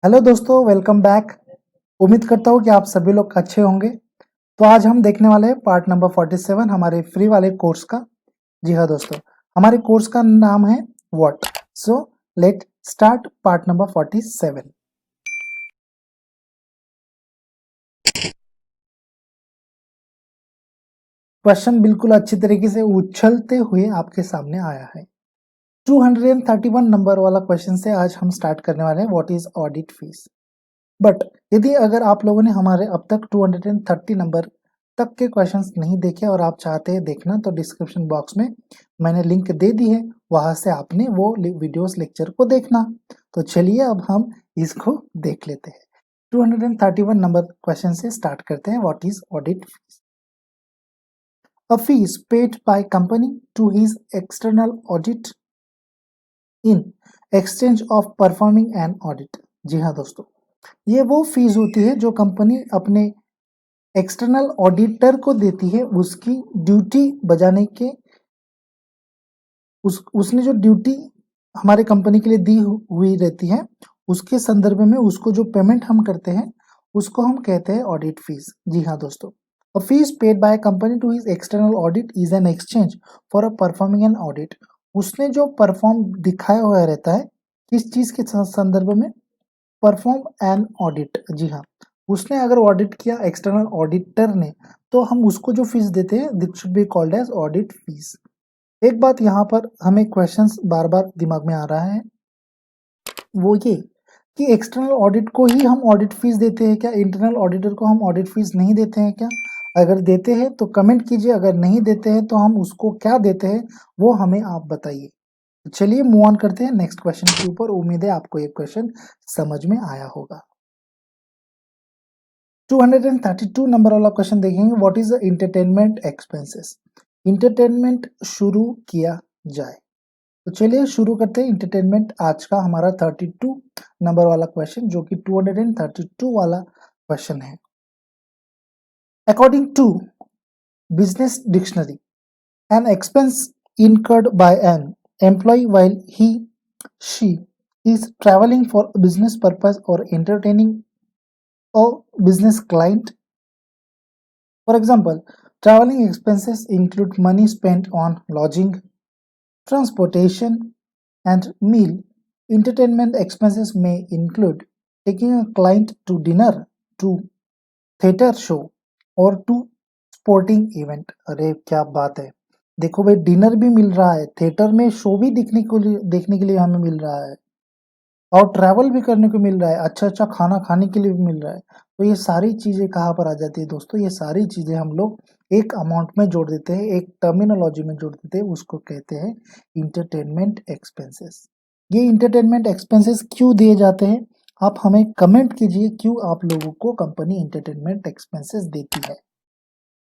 Hello दोस्तों, welcome back. उम्मीद करता हूँ कि आप सभी लोग अच्छे होंगे। तो आज हम देखने वाले हैं पार्ट नंबर 47 हमारे फ्री वाले कोर्स का। जी हाँ दोस्तों, हमारे कोर्स का नाम है what. So let start part number 47। Question बिल्कुल अच्छी तरीके से उछलते हुए आपके सामने आया है। 231 नंबर वाला क्वेश्चन से आज हम स्टार्ट करने वाले हैं what is audit fees. But यदि अगर आप लोगों ने हमारे अब तक 230 नंबर तक के क्वेश्चंस नहीं देखे और आप चाहते हैं देखना, तो डिस्क्रिप्शन बॉक्स में मैंने लिंक दे दी है, वहां से आपने वो वीडियोस लेक्चर को देखना। तो चलिए अब हम इसको देख लेते हैं। 231 नंबर क्वेश्चन से स्टार्ट करते हैं। What is audit fee? A fee paid by company to his external audit in exchange of performing an audit. जी हाँ दोस्तों, ये वो फीस होती है जो कंपनी अपने एक्सटर्नल ऑडिटर को देती है उसकी ड्यूटी बजाने के, उसने जो ड्यूटी हमारे कंपनी के लिए दी हुई रहती है उसके संदर्भ में उसको जो पेमेंट हम करते हैं उसको हम कहते हैं ऑडिट फीस। जी हाँ दोस्तों, a fee paid by company to his external audit is an exchange for a performing an audit. उसने जो परफॉर्म दिखाया हुआ रहता है किस चीज के संदर्भ में? Perform an audit. जी हाँ, उसने अगर ऑडिट किया एक्सटर्नल ऑडिटर ने, तो हम उसको जो फीस देते हैं this should be called as audit fees. एक बात यहाँ पर हमें क्वेश्चंस बार बार दिमाग में आ रहा है, वो ये कि एक्सटर्नल ऑडिट को ही हम ऑडिट फीस देते हैं क्या? इंटरनल ऑडिटर को हम ऑडिट फीस नहीं देते हैं क्या? अगर देते हैं तो कमेंट कीजिए, अगर नहीं देते हैं तो हम उसको क्या देते हैं वो हमें आप बताइए। तो चलिए मूव ऑन करते हैं नेक्स्ट क्वेश्चन के ऊपर। उम्मीद है आपको ये क्वेश्चन समझ में आया होगा। 232 नंबर वाला क्वेश्चन देखेंगे। What is the entertainment expenses? Entertainment शुरू किया जाए। तो चलिए शुरू करते हैं इंटरटेनमेंट। आज का हमारा 32 नंबर वाला क्वेश्चन, जो कि 232 वाला क्वेश्चन है। According to business dictionary, an expense incurred by an employee while she is traveling for business purpose or entertaining a business client. For example, traveling expenses include money spent on lodging, transportation, and meal. Entertainment expenses may include taking a client to dinner, to theater show, और to sporting event. अरे क्या बात है! देखो भाई, dinner भी मिल रहा है, थिएटर में शो भी देखने के लिए हमें मिल रहा है, और ट्रैवल भी करने को मिल रहा है, अच्छा-अच्छा खाना खाने के लिए भी मिल रहा है। तो ये सारी चीज़ें कहाँ पर आ जाती है दोस्तों? ये सारी चीज़ें हम लोग एक अमाउंट में जोड़ देते हैं, एक टर्मिनोलॉजी में जोड़ देते हैं, उसको कहते हैं एंटरटेनमेंट एक्सपेंसेस। ये एंटरटेनमेंट एक्सपेंसेस क्यों दिए जाते हैं? आप हमें कमेंट कीजिए, क्यों आप लोगों को कंपनी एंटरटेनमेंट एक्सपेंसेस देती है।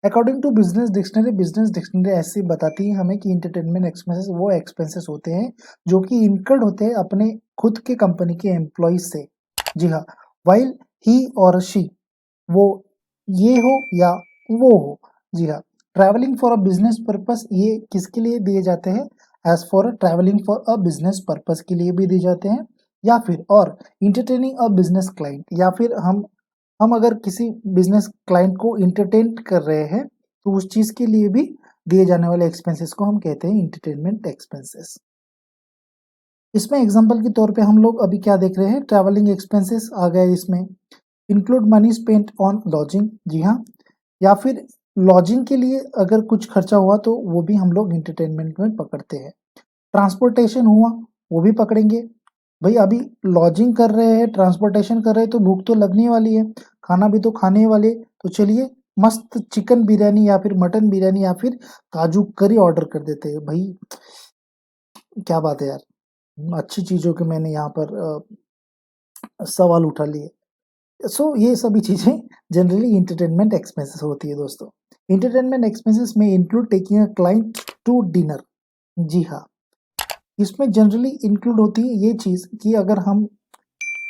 अकॉर्डिंग टू बिजनेस डिक्शनरी ऐसी बताती है हमें कि इंटरटेनमेंट एक्सपेंसेस वो एक्सपेंसेस होते हैं जो कि इनकर्ड होते हैं अपने खुद के कंपनी के एम्प्लॉय से। जी हाँ, वाइल ही और शी, वो ये हो या वो हो। जी हाँ, travelling for a business purpose, ये किसके लिए दिए जाते हैं? As for travelling for a business purpose के लिए भी दिए जाते हैं, या फिर और इंटरटेनिंग अ बिजनेस क्लाइंट, या फिर हम अगर किसी बिजनेस क्लाइंट को इंटरटेन कर रहे हैं तो उस चीज के लिए भी दिए जाने वाले एक्सपेंसेस को हम कहते हैं इंटरटेनमेंट एक्सपेंसेस। इसमें एग्जांपल के तौर पे हम लोग अभी क्या देख रहे हैं? ट्रैवलिंग एक्सपेंसेस आ गए इसमें। Include money spent on lodging, जी हाँ, या फिर लॉजिंग के लिए अगर कुछ खर्चा हुआ तो वो भी हम लोग इंटरटेनमेंट में पकड़ते हैं। ट्रांसपोर्टेशन हुआ, वो भी पकड़ेंगे। भाई अभी लॉजिंग कर रहे हैं, ट्रांसपोर्टेशन कर रहे हैं, तो भूख तो लगने वाली है, खाना भी तो खाने वाले। तो चलिए मस्त चिकन बिरयानी या फिर मटन बिरयानी या फिर काजू करी ऑर्डर कर देते हैं। भाई क्या बात है यार, अच्छी चीजों के मैंने यहाँ पर सवाल उठा लिए। सो ये सभी चीजें जनरली इंटरटेनमेंट एक्सपेंसेस होती है दोस्तों। इंटरटेनमेंट एक्सपेंसेस में include taking a client to dinner. जी हाँ, इसमें जनरली इंक्लूड होती है ये चीज कि अगर हम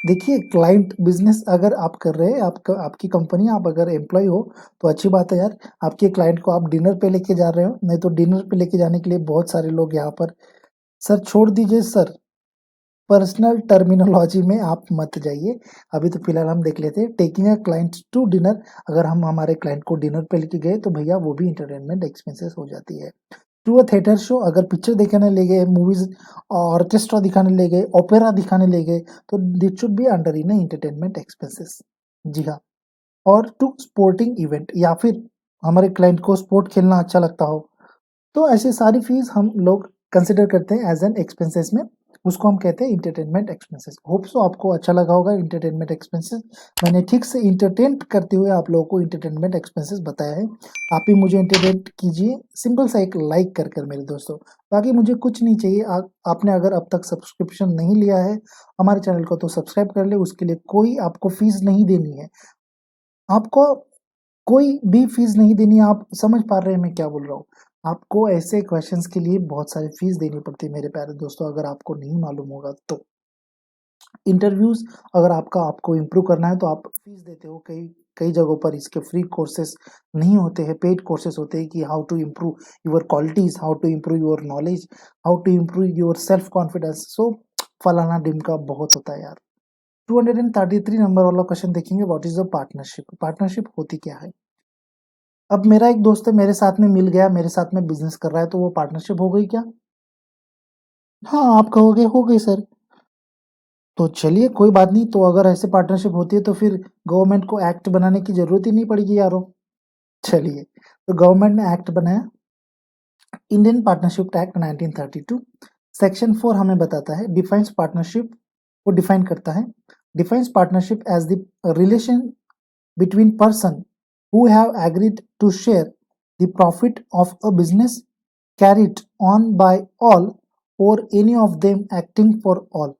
देखिए क्लाइंट बिजनेस अगर आप कर रहे हैं, आपकी कंपनी, आप अगर एम्प्लॉय हो तो अच्छी बात है यार, आपके क्लाइंट को आप डिनर पे लेके जा रहे हो। नहीं तो डिनर पे लेके जाने के लिए बहुत सारे लोग यहाँ पर, सर छोड़ दीजिए सर, पर्सनल टर्मिनोलॉजी में आप मत जाइए। अभी तो फिलहाल हम देख लेते हैं taking a client to dinner. अगर हम हमारे क्लाइंट को डिनर पे लेके गए तो भैया वो भी एंटरटेनमेंट एक्सपेंसेस हो जाती है। टू अ थिएटर शो, अगर पिक्चर दिखाने ले गए, मूवीज ऑर्केस्ट्रा दिखाने ले गए, ओपेरा दिखाने ले गए, तो this should be under in entertainment expenses. जी हाँ। और टू स्पोर्टिंग इवेंट, या फिर हमारे क्लाइंट को स्पोर्ट खेलना अच्छा लगता हो, तो ऐसे सारी फीस हम लोग कंसिडर करते हैं एज एन एक्सपेंसेस में। उसको हम कहते हैं इंटरटेनमेंट एक्सपेंसेस। होप सो आपको अच्छा लगा होगा इंटरटेनमेंट एक्सपेंसेस। मैंने ठीक से इंटरटेन करते हुए आप लोगों को इंटरटेनमेंट एक्सपेंसेस बताया है। आप भी मुझे इंटरटेन कीजिए, सिंपल सा एक लाइक कर कर मेरे दोस्तों। बाकी मुझे कुछ नहीं चाहिए। आपने अगर अब तक सब्सक्रिप्शन नहीं लिया है हमारे चैनल को तो सब्सक्राइब कर ले। उसके लिए कोई आपको फीस नहीं देनी है। आपको कोई भी फीस नहीं देनी है। आप समझ पा रहे हैं मैं क्या बोल रहा हूँ। आपको ऐसे क्वेश्चंस के लिए बहुत सारी फीस देनी पड़ती है मेरे प्यारे दोस्तों, अगर आपको नहीं मालूम होगा तो। इंटरव्यूज, अगर आपको इम्प्रूव करना है तो आप फीस देते हो। कई कई जगहों पर इसके फ्री कोर्सेज नहीं होते हैं, पेड कोर्सेज होते हैं कि how to improve your qualities, how to improve your knowledge, how to improve your self confidence. So फलाना डिमका बहुत होता है यार। 233 नंबर वाला क्वेश्चन देखेंगे, what is the partnership. Partnership होती क्या है। अब मेरा एक दोस्त है, मेरे साथ में मिल गया, मेरे साथ में बिजनेस कर रहा है, तो वो पार्टनरशिप हो गई क्या। हाँ, आप कहोगे हो गई सर। तो चलिए कोई बात नहीं। तो अगर ऐसे पार्टनरशिप होती है तो फिर गवर्नमेंट को एक्ट बनाने की जरूरत ही नहीं पड़ेगी यारो। चलिए, तो गवर्नमेंट ने एक्ट बनाया, इंडियन पार्टनरशिप एक्ट 1932। सेक्शन 4 हमें बताता है, डिफाइंस पार्टनरशिप को डिफाइन करता है। Defines partnership as the relation between person who have agreed to share the profit of a business carried on by all or any of them acting for all।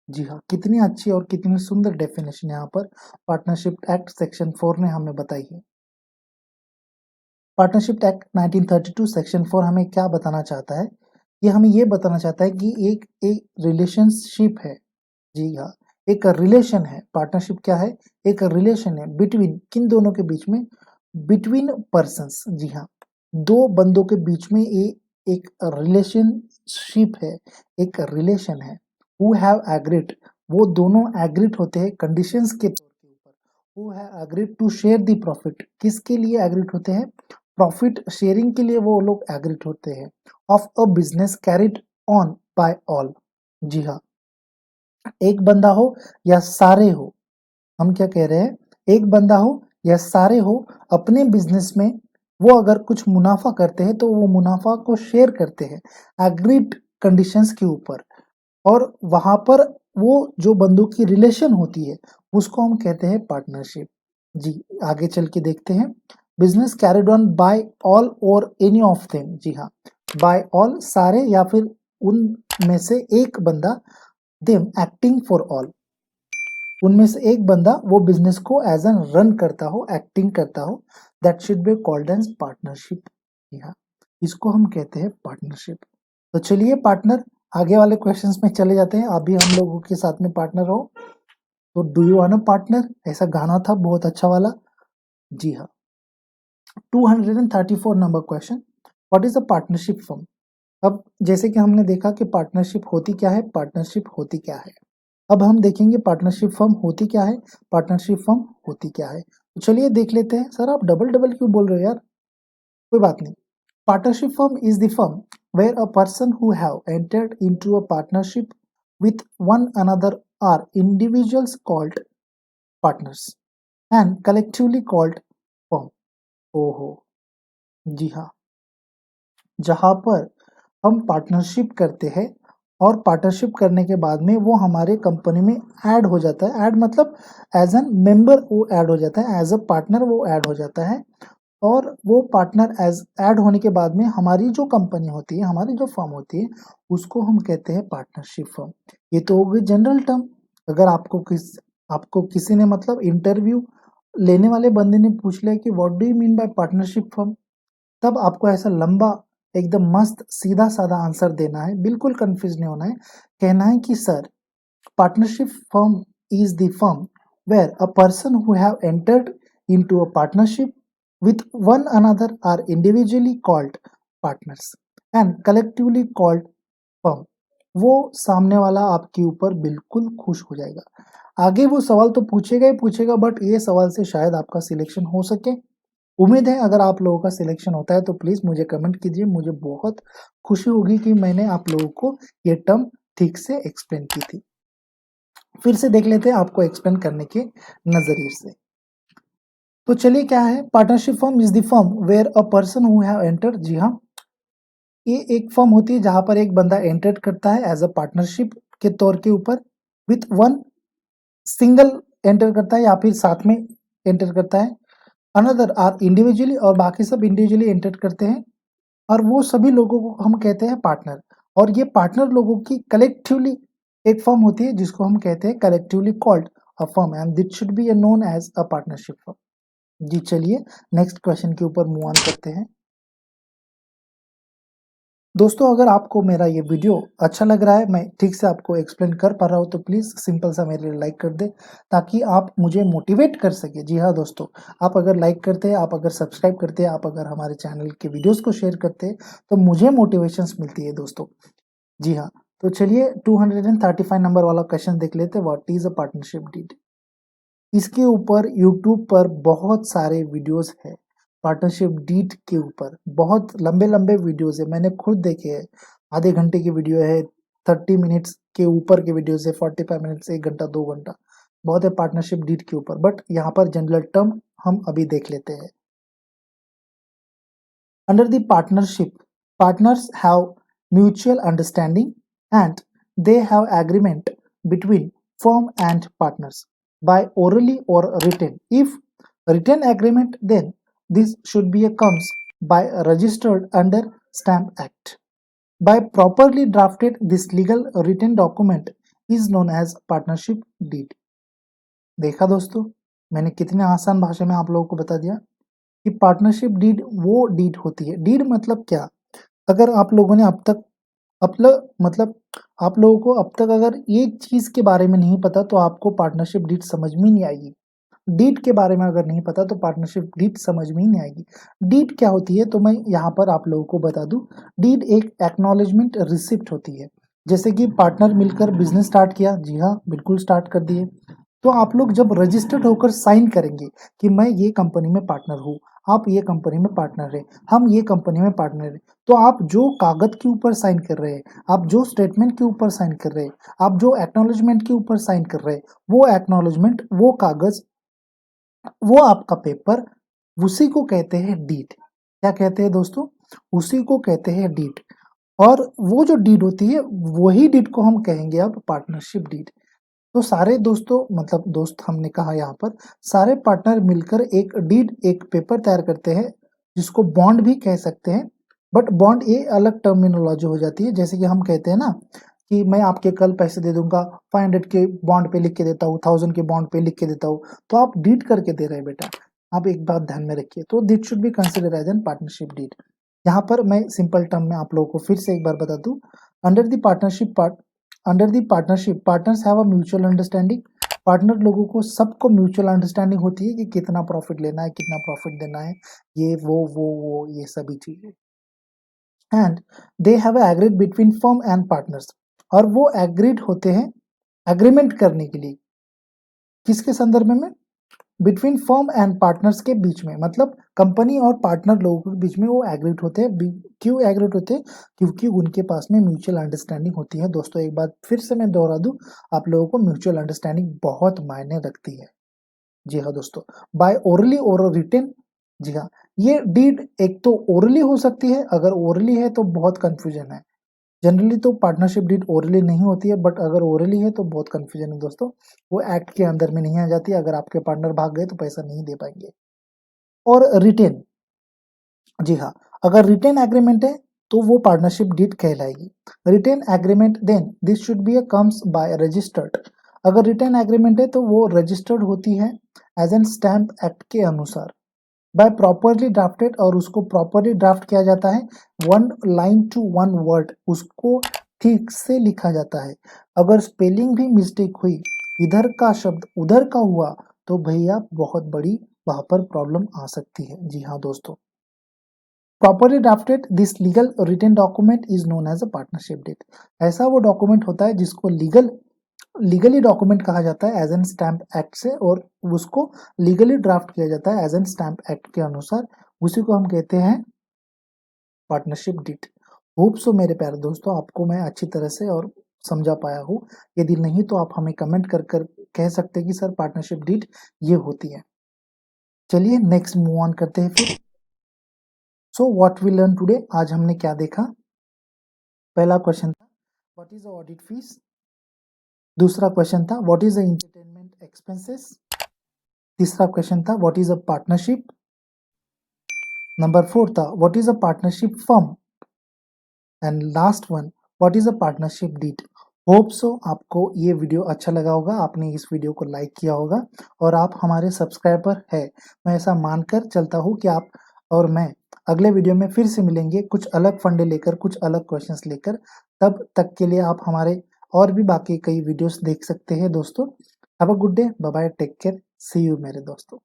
जी हाँ, कितनी अच्छी और कितनी सुंदर definition यहाँ पर पार्टनरशिप एक्ट सेक्शन 4 ने हमें बताई है। पार्टनरशिप एक्ट 1932 सेक्शन 4 हमें क्या बताना चाहता है। ये हमें ये बताना चाहता है कि एक एक रिलेशनशिप है। जी हाँ, एक रिलेशन है। पार्टनरशिप क्या है, एक रिलेशन है बिटवीन, किन दोनों के बीच में, बिटवीन पर्सन्स। जी हाँ, दो बंदों के बीच में ये एक रिलेशनशिप है, एक रिलेशन है। हु हैव एग्रीड, वो दोनों एग्रीड होते हैं कंडीशंस के तौर के ऊपर। Who have agreed to share the profit, किसके लिए एग्रीड होते हैं, प्रॉफिट शेयरिंग के लिए वो लोग एग्रीड होते हैं। Of a business carried on by all. जी हाँ, एक बंदा हो या सारे हो, हम क्या कह रहे हैं, एक बंदा हो या सारे हो, अपने बिजनेस में वो अगर कुछ मुनाफा करते हैं तो वो मुनाफा को शेयर करते हैं एग्रीड कंडीशंस के ऊपर। और वहां पर वो जो बंदों की रिलेशन होती है उसको हम कहते हैं पार्टनरशिप। जी, आगे चल के देखते हैं। Business carried on by all or any of them. जी हाँ, बाय ऑल सारे, या फिर उन में से एक बंदा, देम एक्टिंग फॉर ऑल, उनमें से एक बंदा वो बिजनेस को एज एन रन करता हो, एक्टिंग करता हो, that should be called as partnership. हाँ, इसको हम कहते हैं पार्टनरशिप। तो चलिए पार्टनर, आगे वाले क्वेश्चंस में चले जाते हैं। अभी हम लोगों के साथ में पार्टनर हो, तो do you want a partner, ऐसा गाना था बहुत अच्छा वाला। जी हाँ। 234 number question, what is a partnership firm. अब जैसे कि हमने देखा कि पार्टनरशिप होती क्या है, पार्टनरशिप होती क्या है। अब हम देखेंगे पार्टनरशिप फर्म होती क्या है, पार्टनरशिप फर्म होती क्या है। तो चलिए देख लेते हैं। सर आप डबल डबल क्यों बोल रहे हो यार, कोई बात नहीं। Partnership firm is the firm where a person who have entered into a partnership with one another are individuals called partners and collectively called firm। ओहो, जी हाँ, जहां पर हम पार्टनरशिप करते हैं और पार्टनरशिप करने के बाद में वो हमारे कंपनी में ऐड हो जाता है। ऐड मतलब एज एन मेंबर वो ऐड हो जाता है, एज अ पार्टनर वो ऐड हो जाता है। और वो पार्टनर एज ऐड होने के बाद में हमारी जो कंपनी होती है, हमारी जो फर्म होती है, उसको हम कहते हैं पार्टनरशिप फर्म। ये तो हो गई जनरल टर्म। अगर आपको किसी ने मतलब इंटरव्यू लेने वाले बंदे ने पूछ लिया कि what do you mean by partnership firm, तब आपको ऐसा लंबा एकदम मस्त सीधा साधा आंसर देना है, बिल्कुल कंफ्यूज नहीं होना है। कहना है कि sir, partnership firm is the firm where a person who have entered into a partnership with one another are individually called partners and collectively called firm। वो सामने वाला आपके ऊपर बिल्कुल खुश हो जाएगा। आगे वो सवाल तो पूछेगा ही पूछेगा, बट ये सवाल से शायद आपका सिलेक्शन हो सके। उम्मीद है अगर आप लोगों का सिलेक्शन होता है तो प्लीज़ मुझे कमेंट कीजिए, मुझे बहुत खुशी होगी कि मैंने आप लोगों को ये टर्म ठीक से एक्सप्लेन की थी। फिर से देख लेते हैं आपको एक्सप्लेन करने के नज़रिए से। तो चलिए क्या है, partnership firm is the firm where a person who have entered, जी हाँ, ये एक फर्म होती है जहाँ पर एक बंदा एंटर करता है एज़ अ पार्टनरशिप के तौर के ऊपर, विथ वन सिंगल एंटर करता है या फिर साथ में एंटर करता है। अनदर आर इंडिविजुअली, और बाकी सब इंडिविजुअली एंटर करते हैं, और वो सभी लोगों को हम कहते हैं पार्टनर। और ये पार्टनर लोगों की कलेक्टिवली एक फर्म होती है जिसको हम कहते हैं collectively called a firm, and this should be known as a partnership firm. जी चलिए नेक्स्ट क्वेश्चन के ऊपर मूव ऑन करते हैं। दोस्तों अगर आपको मेरा ये वीडियो अच्छा लग रहा है, मैं ठीक से आपको एक्सप्लेन कर पा रहा हूँ, तो प्लीज़ सिंपल सा मेरे लिए लाइक कर दे ताकि आप मुझे मोटिवेट कर सके। जी हाँ दोस्तों, आप अगर लाइक करते हैं, आप अगर सब्सक्राइब करते हैं, आप अगर हमारे चैनल के वीडियोस को शेयर करते हैं, तो मुझे मोटिवेशंस मिलती है दोस्तों। जी हाँ, तो चलिए 235 नंबर वाला क्वेश्चन देख लेते हैं, what is a partnership deed. इसके ऊपर यूट्यूब पर बहुत सारे वीडियोस है, पार्टनरशिप डीड के ऊपर बहुत लंबे-लंबे वीडियोस है, मैंने खुद देखे हैं। आधे घंटे की वीडियो है, 30 मिनट्स के ऊपर के वीडियोस है, 45 मिनट्स, 1 घंटा, 2 घंटा, बहुत है पार्टनरशिप डीड के ऊपर। बट यहाँ पर जनरल टर्म हम अभी देख लेते हैं। Under the partnership, partners have mutual understanding and they have agreement between firm and partners by orally or written. If written agreement, then this should be a comes by registered under Stamp Act. By properly drafted, this legal written document is known as partnership deed. देखा दोस्तों, मैंने कितने आसान भाषा में आप लोगों को बता दिया कि पार्टनरशिप डीड वो डीड होती है। डीड मतलब क्या? अगर आप लोगों ने अब तक मतलब आप लोगों को अब तक अगर एक चीज़ के बारे में नहीं पता तो आपको पार्टनरशिप डीड समझ में नहीं आएगी। डीड के बारे में अगर नहीं पता तो पार्टनरशिप डीड समझ में ही नहीं आएगी। डीड क्या होती है तो मैं यहाँ पर आप लोगों को बता दूँ। डीड एक एक्नॉलेजमेंट रिसिप्ट होती है। जैसे कि पार्टनर मिलकर बिज़नेस स्टार्ट किया, जी हाँ, बिल्कुल स्टार्ट कर दिए। तो आप लोग जब रजिस्टर्ड होकर साइन करेंगे कि मैं ये कंपनी में पार्टनर हूँ, आप ये कंपनी में पार्टनर हैं, हम ये कंपनी में पार्टनर हैं, तो आप जो कागज़ के ऊपर साइन कर रहे हैं, आप जो स्टेटमेंट के ऊपर साइन कर रहे हैं, आप जो एक्नॉलेजमेंट के ऊपर साइन कर रहे हैं, वो एक्नॉलेजमेंट, वो कागज़, वो आपका पेपर, उसी को कहते हैं डीड। क्या कहते हैं दोस्तों? उसी को कहते हैं डीड। और वो जो डीड होती है, वही डीड को हम कहेंगे अब पार्टनरशिप डीड। तो सारे दोस्तों, मतलब दोस्त हमने कहा यहाँ पर, सारे पार्टनर मिलकर एक डीड, एक पेपर तैयार करते हैं, जिसको बॉन्ड भी कह सकते हैं। बट बॉन्ड ये अलग टर्मिनोलॉजी हो जाती है। जैसे कि हम कहते हैं ना कि मैं आपके कल पैसे दे दूंगा, 500 के बॉन्ड पे लिख के देता हूँ, 1000 के बॉन्ड पे लिख के देता हूँ, तो आप डीड करके दे रहे हैं बेटा। आप एक बात ध्यान में रखिए, तो this should be consider as an partnership deed. यहाँ पर मैं सिंपल टर्म में आप लोगों को फिर से एक बार बता दूं। Under the partnership part under the partnership, partners have a mutual understanding. Partner लोगों को सबको म्यूचुअल अंडरस्टैंडिंग होती है कि कितना प्रॉफिट लेना है, कितना प्रॉफिट देना है, ये वो ये सभी चीजें। And they have agreed between firm and partners, और वो एग्रीड होते हैं एग्रीमेंट करने के लिए, किसके संदर्भ में? बिटवीन फर्म एंड पार्टनर्स के बीच में, मतलब कंपनी और पार्टनर लोगों के बीच में वो एग्रीड होते हैं। क्यों एग्रीड होते हैं? क्योंकि उनके पास में म्यूचुअल अंडरस्टैंडिंग होती है। दोस्तों एक बात फिर से मैं दोहरा दूं, आप लोगों को म्यूचुअल अंडरस्टैंडिंग बहुत मायने रखती है। जी हाँ दोस्तों, बाय ओरली और रिटेन। जी हाँ, ये डीड एक तो ओरली हो सकती है, अगर ओरली है तो बहुत कंफ्यूजन है। जनरली तो पार्टनरशिप डीड ओरली नहीं होती है, बट अगर ओरली है तो बहुत कंफ्यूजन है दोस्तों। वो एक्ट के अंदर में नहीं आ जाती, अगर आपके पार्टनर भाग गए तो पैसा नहीं दे पाएंगे। और रिटेन, जी हाँ, अगर रिटेन एग्रीमेंट है तो वो पार्टनरशिप डीड कहलाएगी। Written agreement, then this should be a comes by registered. अगर रिटेन एग्रीमेंट है तो वो रजिस्टर्ड होती है एज एन स्टैम्प एक्ट के अनुसार, बाय प्रॉपरली ड्राफ्टेड, और उसको प्रॉपरली ड्राफ्ट किया जाता है, 1 लाइन टू 1 वर्ड उसको ठीक से लिखा जाता है। अगर स्पेलिंग भी मिस्टेक हुई, इधर का शब्द उधर का हुआ, तो भैया बहुत बड़ी वहां पर प्रॉब्लम आ सकती है। जी हाँ दोस्तों, properly drafted this legal written document is known as a partnership deed. ऐसा वो डॉक्यूमेंट होता है जिसको लीगली डॉक्यूमेंट कहा जाता है एज एन स्टैम्प एक्ट से, और उसको लीगली ड्राफ्ट किया जाता है एज एन स्टैम्प एक्ट के अनुसार, उसी को हम कहते हैं पार्टनरशिप डीड। होप सो मेरे प्यारे दोस्तों आपको मैं अच्छी तरह से और समझा पाया हूँ। यदि नहीं तो आप हमें कमेंट कर कर कह सकते हैं कि सर पार्टनरशिप डीड ये होती है। चलिए नेक्स्ट मूव ऑन करते हैं फिर। So what we learn today, आज हमने क्या देखा। पहला क्वेश्चन था what is the audit fees. दूसरा क्वेश्चन था what is the entertainment expenses. तीसरा क्वेश्चन था what is a partnership. Number 4 था what is a partnership firm. And last one what is a partnership deed. Hope so आपको ये video अच्छा लगा होगा, आपने इस वीडियो को लाइक किया होगा और आप हमारे सब्सक्राइबर है। मैं ऐसा मानकर चलता हूँ कि आप और मैं अगले वीडियो में फिर से मिलेंगे कुछ अलग फंडे लेकर, कुछ अलग क्वेश्चंस लेकर। तब तक के लिए आप हमारे और भी बाकी कई वीडियोस देख सकते हैं दोस्तों। Have a good day, bye bye, take care, see you मेरे दोस्तों।